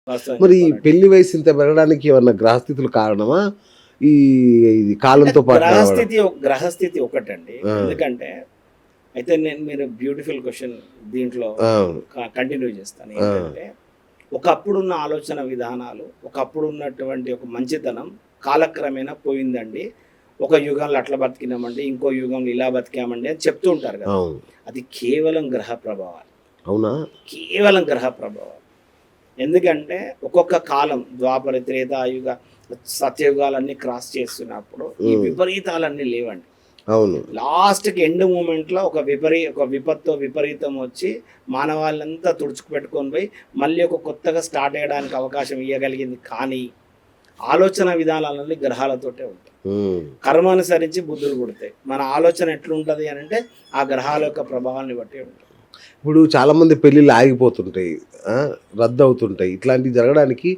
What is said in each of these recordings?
వాస్తవం మరి ఈ చెప్పాలంటే. పెళ్లి వయసు ఇంత పెరగడానికి ఏమన్నా గ్రహస్థితులు కారణమా? ఈ ఇది కాలంతో పాటు నడవడం? గ్రహస్థితి ఒకటండి. ఆ! ఎందుకంటే అయితే మీరు బ్యూటిఫుల్ క్వెషన్ దీంట్లో అవును. కంటిన్యూ చేస్తాను. ఆ! ఏంటంటే ఒకప్పుడున్న ఆలోచన విధానాలు, ఒకప్పుడు ఉన్నటువంటి ఒక మంచితనం కాలక్రమేణా పోయిందండి. ఒక యుగంలో అట్లా బతికినామండి, ఇంకో యుగంలో ఇలా బతికామండి అని చెప్తూ ఉంటారు కదా! అవును. అది కేవలం గ్రహ ప్రభావాలు. అవునా? కేవలం గ్రహ ప్రభావాలు. ఎందుకంటే ఒక్కొక్క కాలం ద్వాపర, త్రేతాయుగ, సత్యయుగాలన్నీ క్రాస్ చేస్తున్నప్పుడు ఈ హ్మ్. విపరీతాలన్నీ లేవండి. అవును. లాస్ట్‌కి ఎండ్ మూమెంట్‌లో ఒక విపత్తు, విపరీతం వచ్చి మానవాళినంతా తుడుచుకుపెట్టుకొని పోయి మళ్ళీ ఒక కొత్తగా స్టార్ట్ అయ్యడానికి అవకాశం ఇయ్యగలిగింది. కానీ ఆలోచన విధానాలన్నీ గ్రహాలతోటే ఉంటాయి. హ్మ్. కర్మానుసరించి బుద్ధులు పుడతాయి. మన ఆలోచన ఎట్లుంటది అనంటే ఆ గ్రహాల యొక్క ప్రభావాన్ని బట్టే ఉంటుంది. ఇప్పుడు చాలామంది పెళ్ళిళ్ళు ఆగిపోతుంటాయి. ఆ! రద్దవుతుంటాయి. ఇట్లాంటివి జరగడానికి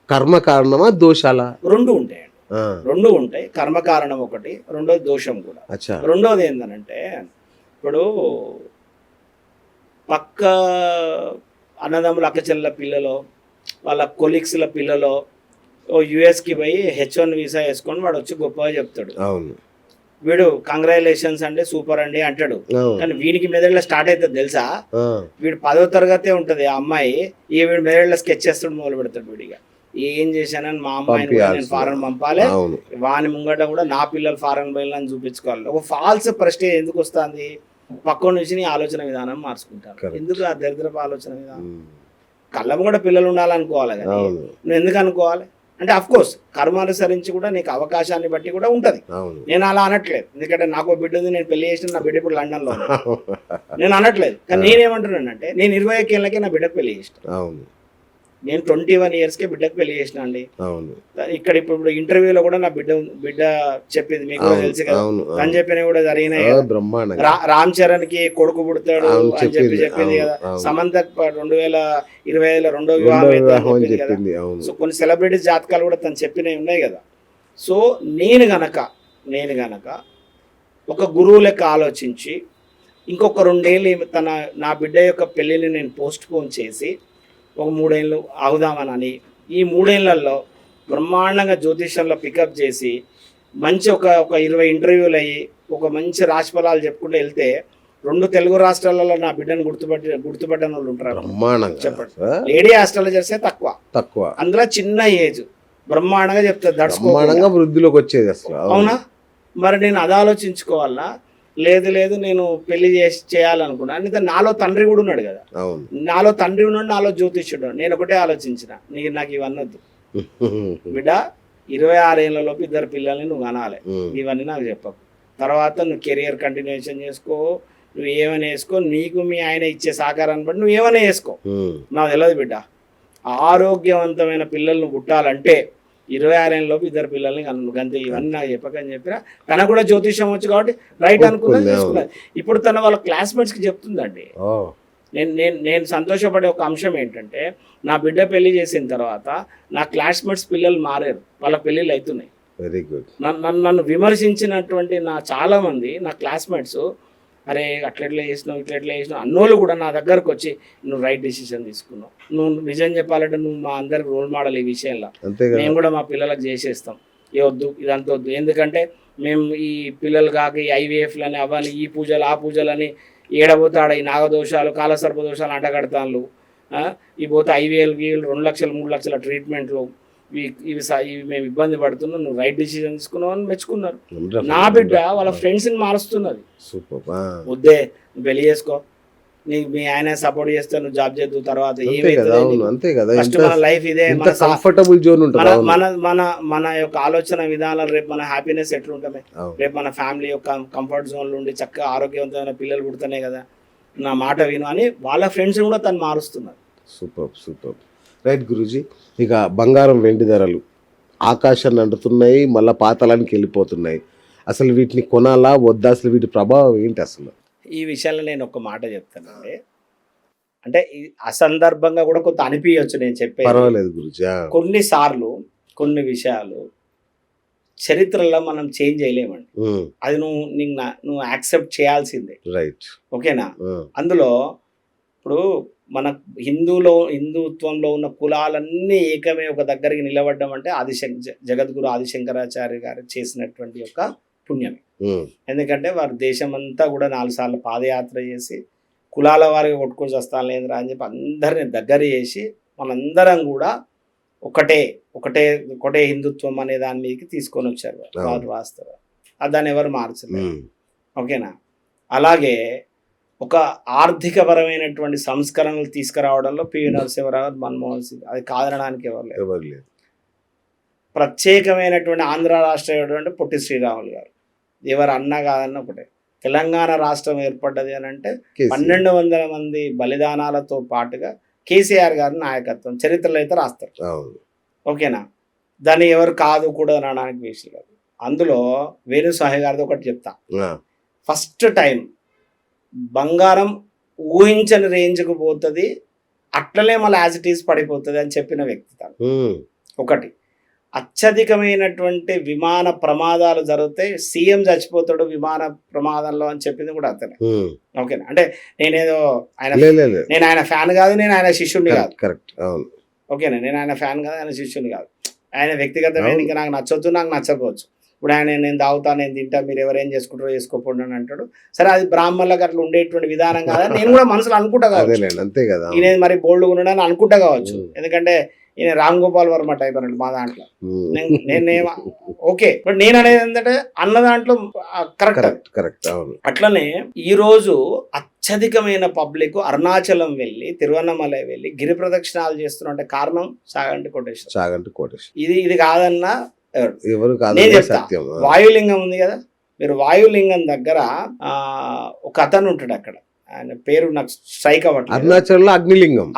కర్మ కారణమా? దోషాలా? 2 ఉంటాయండి. ఆ! 2 ఉంటాయి. కర్మ కారణం ఒకటి, రెండోది దోషం కూడా. అచ్చా! రెండోది ఏందనంటే ఇప్పుడు పక్క అన్నదమ్ముల అక్కచెల్లెల పిల్లలో, వాళ్ళ కొలీగ్స్‌ల పిల్లలో యూఎస్‌కి పోయి హెచ్-1 వీసా యేసుకొని వాడొచ్చి గొప్పగా చెప్తాడు. అవును. వీడు కంగ్రాచ్యులేషన్స్ అండి, సూపర్ అండి అంటాడు. అవును. కానీ వీనికి మెదడులో స్టార్ట్ అయితది తెలుసా? ఆ! వీడు 10వ తరగతే ఉంటది ఆ అమ్మాయి. వీడి మెదడులో స్కెచ్ చేస్తూ మొదలుపెడతాడు వీడిగ. ఏం చేశానని మా అమ్మాయిని కూడా నేను పంపియాల్సిన. ఫారెన్ పంపాలే. అవును. వాని ముంగట కూడా నా పిల్లలు ఫారెన్ పోయినని చూపించుకోవాలి. ఒక ఫాల్స్ ప్రెస్టీజ్ ఎందుకొస్తాంది? పక్కోడి నుంచి నీ ఆలోచన విధానం మార్చుకుంటారు. కరెక్ట్. ఎందుకు ఆ దరిద్రపు ఆలోచన విధానం? హ్మ్. కళ్ళ ముంగట పిల్లలు ఉండాలనుకోవాలి గానీ, అవును. నువ్వు ఎందుకు అనుకోవాలి? అంటే ఆఫ్‌కోర్స్ కర్మానుసరించి కూడా నీకు అవకాశాన్ని బట్టి కూడా ఉంటది. అవును. నేను అలా అనట్లేదు. ఎందుకంటే నాకో బిడ్డ ఉంది. నేను పెళ్లి చేసిన నా బిడ్డ ఇప్పుడు లండన్‌లో ఉంది. నేను అనట్లేదు. కానీ నేనేమంటున్నానంటే నేను 21 ఏళ్ళకే నా బిడ్డకు పెళ్లి చేసిన. అవును. నేను 21 ఇయర్స్‌కే బిడ్డకు పెళ్లి చేసినా అండి. అవును. ఇక్కడ ఇప్పుడు ఇంటర్వ్యూలో కూడా నా బిడ్డ చెప్పింది. మీకు కూడా అవును. తెలుసు కదా! అవును. తను అవును. చెప్పినవి కూడా జరిగినాయి ఆ! కదా! బ్రహ్మాండంగా. రామ్ చరణ్‌కి కొడుకు పుడతాడు అవును. అని చెప్పింది చెప్పింది. కదా! అవును. సమంతకు 2025లో రెండో రెండో వివాహం అయితదని వివాహం అని చెప్పింది కదా! చెప్పింది. అవును. సో, కొన్ని సెలబ్రిటీస్ జాతకాలు కూడా తను చెప్పినవి ఉన్నాయి కదా! సో, నేను గనక ఒక గురువు లెక్క ఆలోచించి ఇంకొక 2 ఏళ్ళు నా బిడ్డ యొక్క పెళ్ళిని నేను పోస్ట్‌పోన్ చేసి ఒక 3 ఏళ్ళు ఆగుదామనని, ఈ 3 ఏళ్లలో బ్రహ్మాండంగా జ్యోతిష్యంలో పికప్ చేసి, మంచి ఒక 20 ఇంటర్వ్యూలయ్యి, ఒక మంచి రాశిఫలాలు చెప్పుకుంటూ ఎళ్తే, 2 తెలుగు రాష్ట్రాలలో నా బిడ్డను గుర్తుపట్టనోళ్ళు ఉంటారా? బ్రహ్మాండంగా. చెప్పండి. ఆ! లేడీ ఆస్ట్రాలజర్సే తక్కువ. తక్కువ. అందులో చిన్న ఏజ్. బ్రహ్మాండంగా చెప్తారు దడుచుకోకుండా. బ్రహ్మాండంగా వృద్ధిలోకొచ్చేది అసలు. అవునా? మరి నేను అది ఆలోచించుకోవాలా? లేదు నేను పెళ్లి చేయాలనుకున్నా. అయితే నాలో తండ్రి కూడా ఉన్నాడు కదా! అవును. నాలో తండ్రి ఉన్నాడు, నాలో జ్యోతిష్యుడు. నేను ఒకటే ఆలోచించిన. నాకు ఇవన్నొద్దు. బిడ్డ 26 ఏళ్లలోపు 2 పిల్లల్ని నువ్వు కనాలే. హ్మ్. ఇవన్నీ నాకు చెప్పకు. తర్వాత నువ్వు కెరియర్ కంటిన్యూయేషన్ చేసుకో. నువ్వు ఏమైనా చేసుకో. నీకు మీ ఆయన ఇచ్చే సహకారాన్ని బట్టి నువ్వు ఏమైనా చేసుకో. హ్మ్. నాకు తెలవదు బిడ్డ. ఆరోగ్యవంతమైన పిల్లలు నువ్వు పుట్టాలంటే 26 ఏళ్ళలోపు 2 పిల్లల్ని కను. గంతే. ఇవన్నీ నాకు చెప్పకని చెప్పినా. తనకు కూడా జ్యోతిష్యం వచ్చు కాబట్టి రైట్ అనుకున్నది, ఒప్పుకుంది. అవును. చేసుకున్నది. ఇప్పుడు తన వాళ్ళ క్లాస్‌మేట్స్‌కి చెప్తుందండి. ఓహ్! నేను సంతోషపడే ఒక అంశం ఏంటంటే, నా బిడ్డ పెళ్లి చేసిన తర్వాత నా క్లాస్‌మేట్స్ పిల్లలు మారారు. వాళ్ళ పెళ్ళిళ్ళు అయితున్నాయి. Very good. నన్ను విమర్శించినటువంటి చాలామంది నా క్లాస్‌మేట్స్, "అరే! అట్లెట్లా చేసినావు, ఇట్లెట్లా చేసినావు" అన్నోళ్ళు కూడా నా దగ్గరకొచ్చి, "నువ్వు రైట్ డెసిషన్ తీసుకున్నావు. నువ్వు నిజం చెప్పాలంటే నువ్వు మా అందరికి రోల్ మోడల్ ఈ విషయంలో. అంతే కదా! మేము కూడా మా పిల్లలకు చేసేస్తాం. వద్దు ఇదంతా వద్దు. ఎందుకంటే మేము ఈ పిల్లలు కాక ఈ ఐవీఎఫ్‌లని అవని, ఈ పూజలు, ఆ పూజలని ఏడబోతే ఆడ ఈ నాగదోషాలు, కాలసర్పదోషాలు అంటగడతాన్లు. ఇవి పోతే ఐవీఎల్, 2 లక్షలు, 3 లక్షల ట్రీట్మెంట్లు. ఇవి మేము ఇబ్బంది పడుతున్నాం. నువ్వు రైట్ డెసిషన్ తీసుకున్నావు" అని మెచ్చుకున్నారు. వండర్‌ఫుల్. నా బిడ్డ వాళ్ళ వండర్‌ఫుల్. ఫ్రెండ్స్‌ని మారుస్తున్నది. సూపర్. ఆ! "వద్దే నువ్వు పెళ్లి చేసుకో. మీ ఆయన సపోర్ట్ చేస్తే నువ్వు జాబ్ చేద్దువు తర్వాత అంతే కదా! ఏమైతదే అవును. నీకు. అంతే కదా! ఫస్ట్ ఎంత మన లైఫ్ ఇదే. ఎంత కంఫర్టబుల్ జోన్ ఉంటది. మన అవును. మన మన మన యొక్క ఆలోచన విధానాలు రేపు మన హ్యాపీనెస్ ఎట్లుంటమే. అవును. రేపు మన ఫ్యామిలీ యొక్క కంఫర్ట్ జోన్‌లో ఉండి చక్కగా ఆరోగ్యవంతమైన పిల్లలు పుడితేనే కదా నా మాట విను అని వాళ్ళ ఫ్రెండ్స్‌ని కూడా తను మారుస్తున్నారు. సూపర్. సూపర్. రైట్ గురూజీ. ఇక బంగారం, వెండి ధరలు ఆకాశాన్ని అంటుతున్నాయి. మళ్ళా పాతాళానికి వెళ్ళిపోతున్నాయి. అసలు వీటిని కొనాలా? వద్దా? అసలు వీటి ప్రభావం ఏంటి అసలు? ఈ విషయంలో నేను ఒక మాట చెప్తానండి. అంటే అసందర్భంగా కూడా కొంత అనిపియొచ్చు నేను చెప్పేది. పర్వాలేదు గురూజీ. ఆ! కొన్ని సార్లు కొన్ని విషయాలు చరిత్రలో మనం చేంజ్ చేయలేమండి. హ్మ్. అది నువ్వు యాక్సెప్ట్ చేయాల్సిందే. రైట్. ఓకేనా? ఆ! అందులో ఇప్పుడు మన హిందుత్వంలో ఉన్న కులాలన్నీ ఏకమే ఒక దగ్గరికి నిలబడ్డం అంటే జగద్గురు ఆదిశంకరాచార్య గారు చేసినటువంటి యొక్క పుణ్యమే. ఎందుకంటే వారు దేశమంతా కూడా 4 సార్లు పాదయాత్ర చేసి కులాల వారికి కొట్టుకొని వస్తాను లేదురా అని చెప్పి అందరిని దగ్గర చేసి మనందరం కూడా ఒకటే హిందుత్వం అనే దాని మీదకి తీసుకొని వచ్చారు వారు వాస్తవం. దాన్ని ఎవరు మార్చలేదు. ఓకేనా? అలాగే ఒక ఆర్థికపరమైనటువంటి సంస్కరణలు తీసుకురావడంలో పివి నరసింహరావు, మన్మోహన్ సింగ్ అది కాదనడానికి ఎవరు లేదు. ప్రత్యేకమైనటువంటి ఆంధ్ర రాష్ట్రం అంటే పొట్టి శ్రీరాములు గారు, ఎవరు అన్నా కాదన్న ఒకటే. తెలంగాణ రాష్ట్రం ఏర్పడ్డది అని అంటే 1200 మంది బలిదానాలతో పాటుగా కేసీఆర్ గారి నాయకత్వం చరిత్రలో అయితే రాస్తారు. ఓకేనా? దాన్ని ఎవరు కాదు కూడా అనడానికి విషయం కాదు. అందులో వేణుస్వామి గారిది ఒకటి చెప్తా. ఫస్ట్ టైం బంగారం ఊహించని రేంజ్కు పోతుంది, అట్లనే మళ్ళీ యాజ్ ఇట్ ఈస్ పడిపోతుంది అని చెప్పిన వ్యక్తి తను. ఒకటి, అత్యధికమైనటువంటి విమాన ప్రమాదాలు జరుగుతాయి, సీఎం చచ్చిపోతాడు విమాన ప్రమాదంలో అని చెప్పింది కూడా అతనే. ఓకేనా? అంటే నేను ఆయన ఫ్యాన్ కాదు, నేను ఆయన శిష్యుడిని కాదు. ఓకేనా? నేను ఆయన ఫ్యాన్ కాదు, ఆయన శిష్యుని కాదు. ఆయన వ్యక్తిగతమైన ఇంకా నాకు నచ్చొచ్చు, నాకు నచ్చకపోవచ్చు. ఇప్పుడు ఆయన నేను తాగుతా, నేను తింటా, మీరు ఎవరేం చేసుకుంటారో చేసుకోకుండా అని అంటాడు. సరే, అది బ్రాహ్మణులకు అట్లా ఉండేటువంటి విధానం కాదా నేను కూడా మనసులో అనుకుంటా కావచ్చు. ఈయన మరి బోల్డ్ ఉండడని అనుకుంటా కావచ్చు. ఎందుకంటే ఈయన రామ్ గోపాల్ వర్మ టైప్ అన్నట్టు మా దాంట్లో. నేనేమో ఓకే, బట్ నేను అనేది ఏంటంటే అన్న దాంట్లో కరెక్ట్. అట్లనే ఈ రోజు అత్యధికమైన పబ్లిక్ అరుణాచలం వెళ్ళి, తిరువన్నమలై వెళ్ళి గిరి ప్రదక్షిణాలు చేస్తున్నట్టే కారణం చాగంటి కోటేశ్వర. ఇది కాదన్నా ఎవరు కాదు. నేను చెప్తా, వాయులింగం ఉంది కదా, మీరు వాయులింగం దగ్గర ఒక అతను ఉంటాడు, అక్కడ ఆయన పేరు నాకు స్ట్రైక్ అవ్వట్లేదు. అరుణాచలంలో అగ్నిలింగం.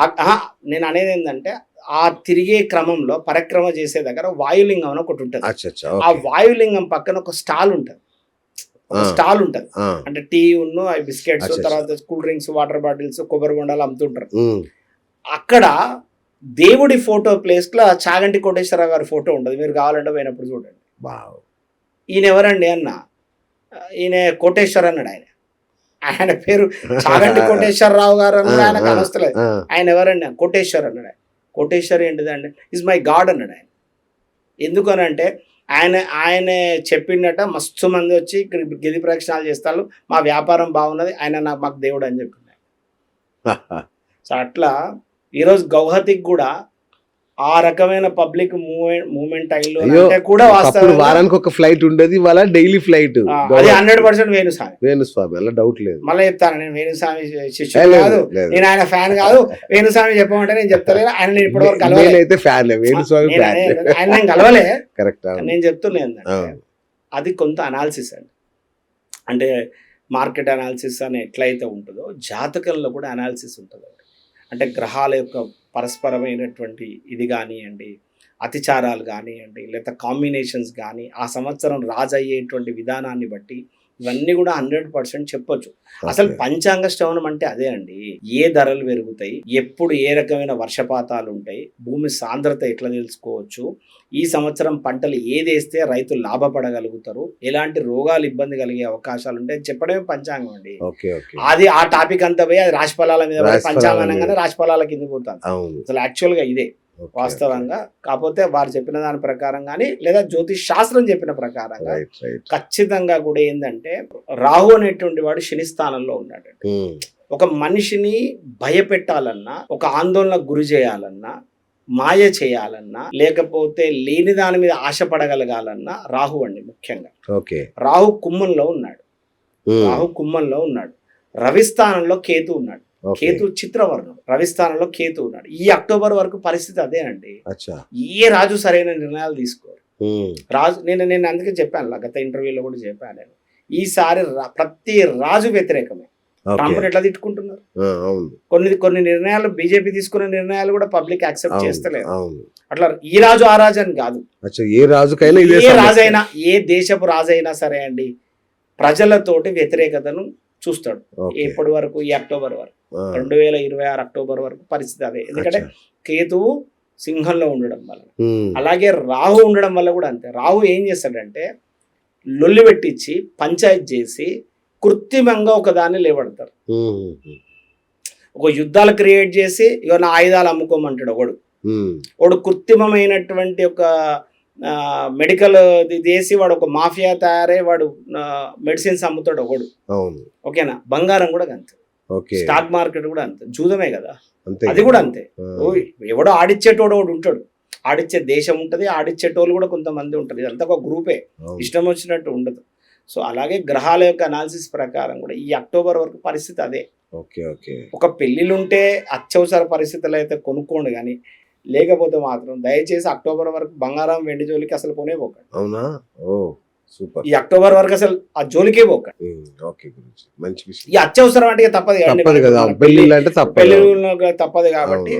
నేను అనేది ఏంటంటే ఆ తిరిగే క్రమంలో పరిక్రమ చేసే దగ్గర వాయులింగం అని ఒకటి ఉంటుంది. ఆ వాయులింగం పక్కన ఒక స్టాల్ ఉంటుంది. అంటే టీ ఉన్ను బిస్కెట్స్, తర్వాత కూల్ డ్రింక్స్, వాటర్ బాటిల్స్, కొబ్బరి బొండాలు అమ్ముతుంటారు. అక్కడ దేవుడి ఫోటో ప్లేస్ లో చాగంటి కోటేశ్వరరావు గారి ఫోటో ఉంటుంది. మీరు కావాలంటే పోయినప్పుడు చూడండి. ఈయన ఎవరండి అన్న, ఈయన కోటేశ్వర్ అన్నాడు. ఆయన పేరు చాగంటి కోటేశ్వరరావు గారు అన్నాడు. ఆయనకు అనవస్తలేదు. ఆయన ఎవరండి? కోటేశ్వర్ అన్నాడు. కోటేశ్వర్ ఏంటిదండి? ఇస్ మై గాడ్ అన్నాడు ఆయన. ఎందుకనంటే ఆయన చెప్పినట్ట మస్తు మంది వచ్చి ఇక్కడ గిరి ప్రదక్షిణాలు చేస్తారు, మా వ్యాపారం బాగున్నది, ఆయన మాకు దేవుడు అని చెప్పినాడు. సో అట్లా ఈరోజు గౌహతికి కూడా ఆ రకమైన పబ్లిక్ మూవ్మెంట్ అయ్యింది అంటే కూడా వారానికి ఒక ఫ్లైట్ ఉండేది, వాళ్ళ డైలీ ఫ్లైట్. అది 100% వేణుస్వామి, అలా డౌట్ లేదు. మళ్ళీ చెప్తాను, నేను వేణుస్వామి శిష్యుడు కాదు, నేను ఆయన ఫ్యాన్ కాదు. వేణుస్వామి చెప్పమంటే నేను చెప్తలేదు. ఆయన నేను ఇప్పటివరకు కలవలే, ఆయన నేను కలవలే. కరెక్ట్. నేను చెప్తున్నాను అది కొంత అనాలిసిస్ అండి. అంటే మార్కెట్ అనాలిసిస్ అని ఎట్లయితే ఉంటుందో జాతకంలో కూడా అనాలిసిస్ ఉంటుంది. అంటే గ్రహాల యొక్క పరస్పరమైనటువంటి ఇది కానివ్వండి, అతిచారాలు కానివ్వండి, లేదా కాంబినేషన్స్ కానీ, ఆ సంవత్సరం రాజు అయ్యేటువంటి విధానాన్ని బట్టి ఇవన్నీ కూడా 100% చెప్పొచ్చు. అసలు పంచాంగ శ్రవణం అంటే అదే అండి. ఏ ధరలు పెరుగుతాయి, ఎప్పుడు ఏ రకమైన వర్షపాతాలు ఉంటాయి, భూమి సాంద్రత ఎట్లా తెలుసుకోవచ్చు, ఈ సంవత్సరం పంటలు ఏది వేస్తే రైతులు లాభపడగలుగుతారు, ఎలాంటి రోగాలు ఇబ్బంది కలిగే అవకాశాలు ఉంటాయి చెప్పడమే పంచాంగం అండి. అది ఆ టాపిక్ అంతా పోయి అది రాశిఫలాల మీద పంచాంగంగానే రాశిఫలాల కింద పోతాను. అసలు యాక్చువల్గా ఇదే వాస్తవంగా. కాకపోతే వారు చెప్పిన దాని ప్రకారం కానీ, లేదా జ్యోతిష్ శాస్త్రం చెప్పిన ప్రకారంగా ఖచ్చితంగా కూడా ఏంటంటే రాహు అనేటువంటి వాడు శని స్థానంలో ఉన్నాడు. ఒక మనిషిని భయపెట్టాలన్నా, ఒక ఆందోళనకు గురి చేయాలన్నా, మాయ చేయాలన్నా, లేకపోతే లేని దాని మీద ఆశపడగలగాలన్నా రాహు అండి ముఖ్యంగా. రాహు కుంభంలో ఉన్నాడు. రవి స్థానంలో కేతు ఉన్నాడు. కేతు చిత్రవర్ణం, రవి స్థానంలో కేతు ఉన్నాడు. ఈ అక్టోబర్ వరకు పరిస్థితి అదేనండి. ఏ రాజు సరైన నిర్ణయాలు తీసుకోరు. రాజు నేను అందుకే చెప్పాను, గత ఇంటర్వ్యూలో కూడా చెప్పాను నేను, ఈసారి ప్రతి రాజు వ్యతిరేకమే. ట్రంప్ ఎట్లా తిట్టుకుంటున్నారు, కొన్ని నిర్ణయాలు బీజేపీ తీసుకున్న నిర్ణయాలు కూడా పబ్లిక్ యాక్సెప్ట్ చేస్తలేదు. అట్లా ఈ రాజు ఆ రాజు అని కాదు, ఏ రాజైనా, ఏ దేశపు రాజైనా సరే అండి, ప్రజలతోటి వ్యతిరేకతను చూస్తాడు. ఎప్పటి వరకు? ఈ అక్టోబర్ వరకు, 2026 అక్టోబర్ వరకు పరిస్థితి అదే. ఎందుకంటే కేతువు సింహంలో ఉండడం వల్ల, అలాగే రాహు ఉండడం వల్ల కూడా అంతే. రాహు ఏం చేస్తాడంటే లొల్లి పెట్టించి పంచాయతీ చేసి కృత్రిమంగా ఒకదాన్ని లేవడతారు. ఒక యుద్ధాలు క్రియేట్ చేసి ఇక నా ఆయుధాలు అమ్ముకోమంటాడు ఒకడు. వాడు కృత్రిమమైనటువంటి ఒక మెడికల్ చేసి వాడు ఒక మాఫియా తయారై వాడు మెడిసిన్స్ అమ్ముతాడు ఒకడు. అవును. ఓకేనా, బంగారం కూడా అంతే, ఓకే. స్టాక్ మార్కెట్ కూడా అంతే, జూదమే కదా అంతే. అది కూడా అంతే. ఎవడో ఆడిచ్చేటోడు ఒకడు ఉంటాడు, ఆడిచ్చే దేశం ఉంటుంది, ఆడిచ్చేటోళ్ళు కూడా కొంతమంది ఉంటారు. ఇదంతా ఒక గ్రూపే, ఇష్టం వచ్చినట్టు ఉండదు. సో అలాగే గ్రహాల యొక్క అనాలిసిస్ ప్రకారం కూడా ఈ అక్టోబర్ వరకు పరిస్థితి అదే. Okay okay. ఒక పెళ్ళిళ్ళుంటే అత్యవసర పరిస్థితులు అయితే కొనుక్కోండి, కానీ లేకపోతే మాత్రం దయచేసి అక్టోబర్ వరకు బంగారం వెండి జోలికి అసలు పోనే పోకండి. అవునా? ఓ సూపర్. ఈ అక్టోబర్ వరకు అసలు ఆ జోలికే పోకండి. ఓకే గురించి మంచి విషయం. ఈ అత్యవసరం అంటే తప్పదు తప్పదు కదా, పెళ్ళిళ్ళు అంటే పెళ్ళిళ్ళు తప్పదు కాబట్టి.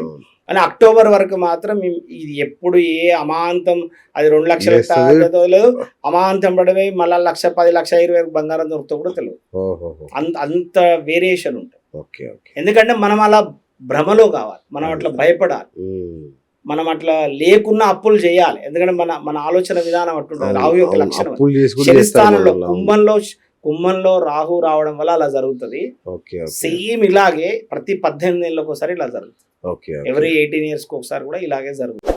అని అక్టోబర్ వరకు మాత్రం ఇది ఎప్పుడు ఏ అమాంతం అది 2 లక్షల లేదు, అమాంతం పడిపోయి మళ్ళీ 1,00,000, 10 లక్ష 20 బంగారం దొరుకుతా కూడా తెలియదు. అంత వేరియేషన్ ఉంటుంది. ఎందుకంటే మనం అలా భ్రమలో కావాలి, మనం అట్లా భయపడాలి, మనం అట్లా లేకున్నా అప్పులు చేయాలి. ఎందుకంటే మన ఆలోచన విధానం అట్టుంటుంది. రాహు యొక్క లక్షణం శనిస్థానంలో కుంభంలో రాహు రావడం వల్ల అలా జరుగుతుంది. సేమ్ ఇలాగే ప్రతి 18 ఏళ్ళకి ఒకసారి ఇలా జరుగుతుంది. ఎవ్రీ 18 ఇయర్స్కి ఒకసారి కూడా ఇలాగే జరుగుతుంది.